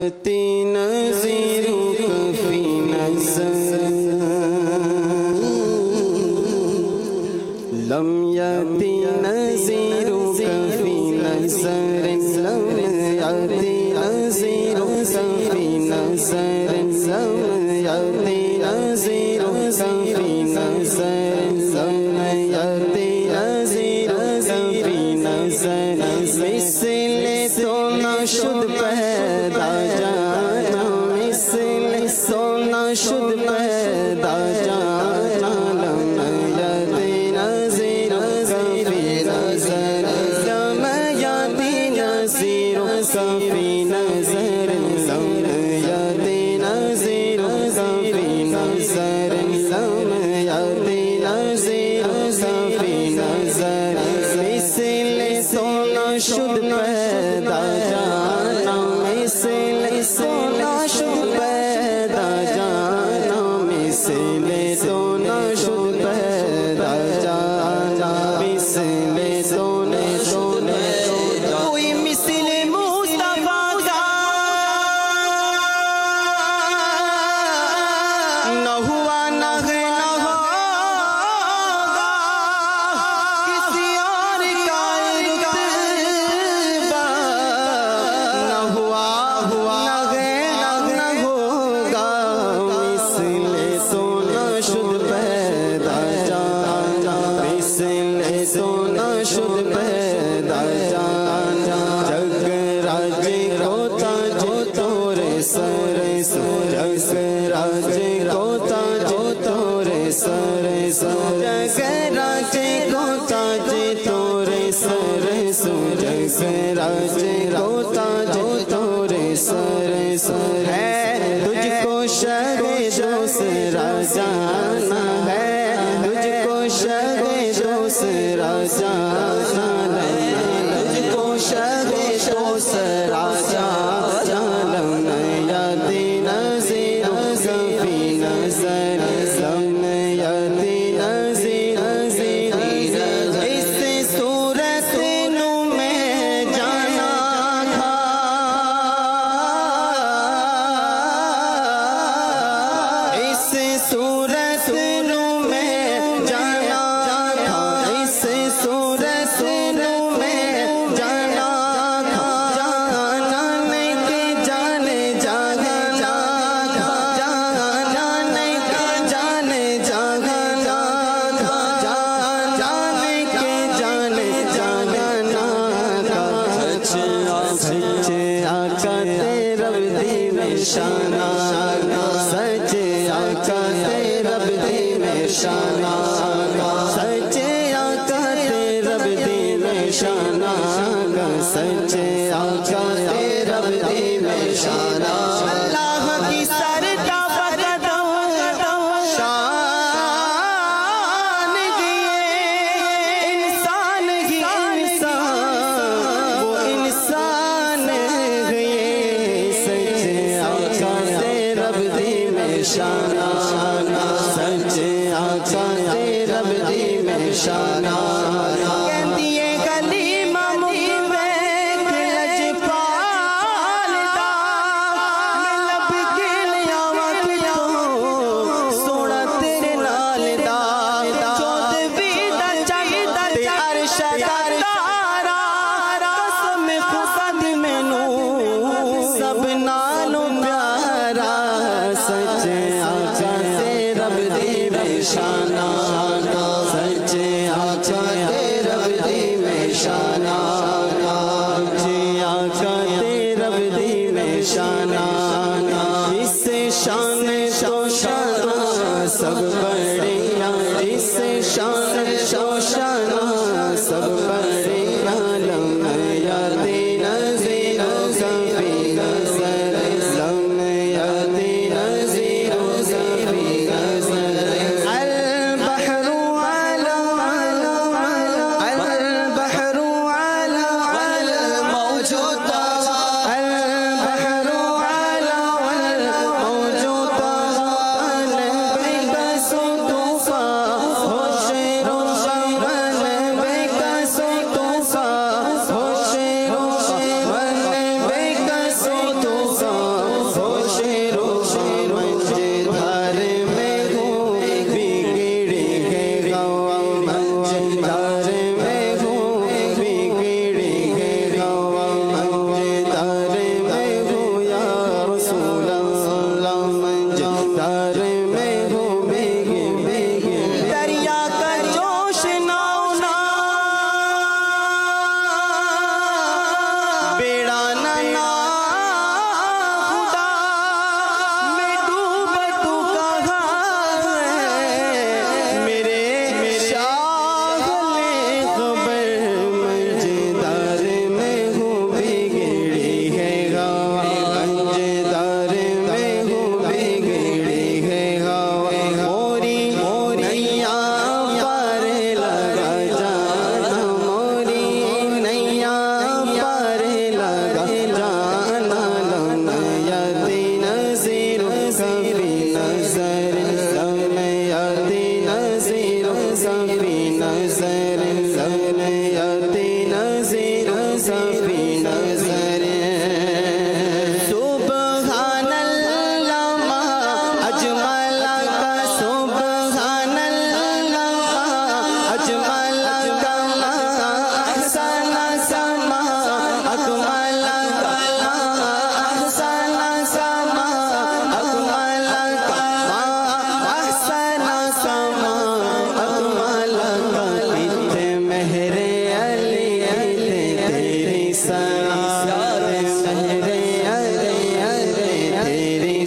نظیرک فی نظر لم یأتی نظیرک فی نظر لم یأتی نظیرک فی نظر لم یأتی نظیرک فی نظر لم یأتی نظیرک فی نظر مثل تو نہ شد پیدا جانا مثل تو نہ شد پیدا جانا لم یأتی نظیرک فی نظر لم یأتی نظیرک فی نظر لم یأتی نظیرک فی نظر لم یأتی نظیرک فی نظر مثل تو نہ شد پیدا جانا مثل تو نہ شد پیدا جانا مثل تو نہ شد پیدا جانا مثل تو نہ شد کوئی مثل مصطفیٰ کا نہ ہوا نہ ہے نہ ہوگا کسی اور کا رتبہ نہ ہوا نہ ہے نہ ہوگا مثل تو نہ شد پیدا جانا مثل تو نہ شد پیدا جانا جگ راج کو تاج تورے سر جگ راج کو تاج تورے سر جگ راج کو تاج تورے سر جگ راج کو تاج تورے سر ہے تجھ کو شہ دوسرا جانا ہے تجھ کو شہ دوسرا جانا تجھ کو شہ دوسرا جانا لم یأتی نظیرک فی نظر لم یأتی نظیرک فی نظر اس صورت نو میں جانا تھا اس صورت نو میں جانا تھا اس صورت نو میں جانا تھا جانا نہیں کہ جانے جانا تھا جانا نہیں کہ جانے جانا تھا جانے کہ جانے جانا تھا سچ آقا تیرا دی میں شانہ سچ آقا تیرا دی میں شانہ سچ آقا تیرا دی میں شانہ سچ آقا تیرا دی میں شانہ اللہ کی سرتا بقدم شان دیے انسان ہی انسان وہ انسان ہوئے سچ آقا تیرا دی میں شانہ سچ آقا تیرا دی میں شانہ کہتی ہے کلیمہ مبیک لجپال دا لب کے لیا وقت تو سونا تیرے نال دا چودھویں دا چاہیدہ تے عرش دارا قسم خود مینوں سب نالوں پیارا سچ آقا تیرا دی میں شانہ سچ آقا تیرا دی میں شانہ سچ آقا تیرا دی میں شانہ اس شان تو شانہ سب بڑیا اس شان تو شانہ سب بڑیا لم یأتی نظیرک فی نظر لم یأتی نظیرک فی نظر البحر على الموج طغى البحر على الموج طغى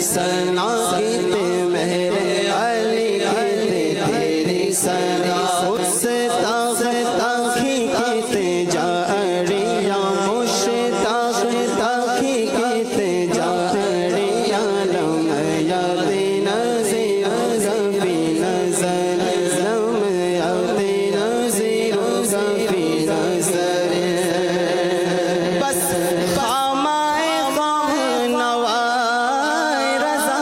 سنا کیتے میرے علی کیتے تیری سنا مشتاق تاخی کیتے جاڑیا مشتاق تاخی کیتے جاڑیا لم یاد نظیر غفی نظر لم یاد نظیر غفی نظر بس خامائے غم نوائے رضا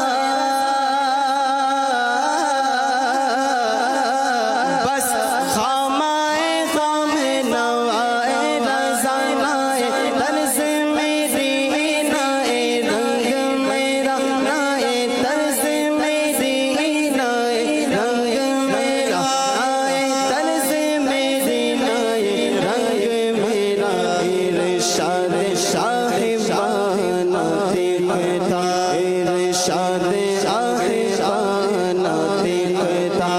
بس خامائے غم نوائے رضا نائے طرز میری نائے رنگ میرا نائے طرز میری نائے رنگ میرا نائے طرز میری نائے رنگ میرا ارشاد صاحبانہ دیکھتا ارشاد صاحبانہ دیکھتا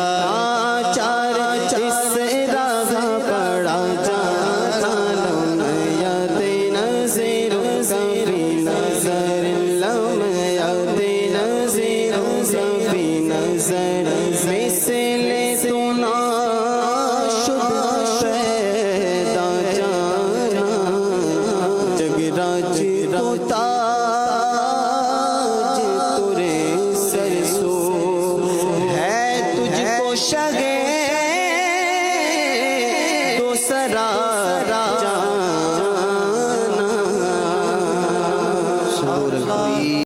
چار اس راہ پڑا جانا لم یاد نظیر غفی نظر لم یاد نظیر غفی نظر مثل تو ناشد پیدا جانا جگراج کو تاج ترے سر سو ہے تجھ کو شگے دوسرا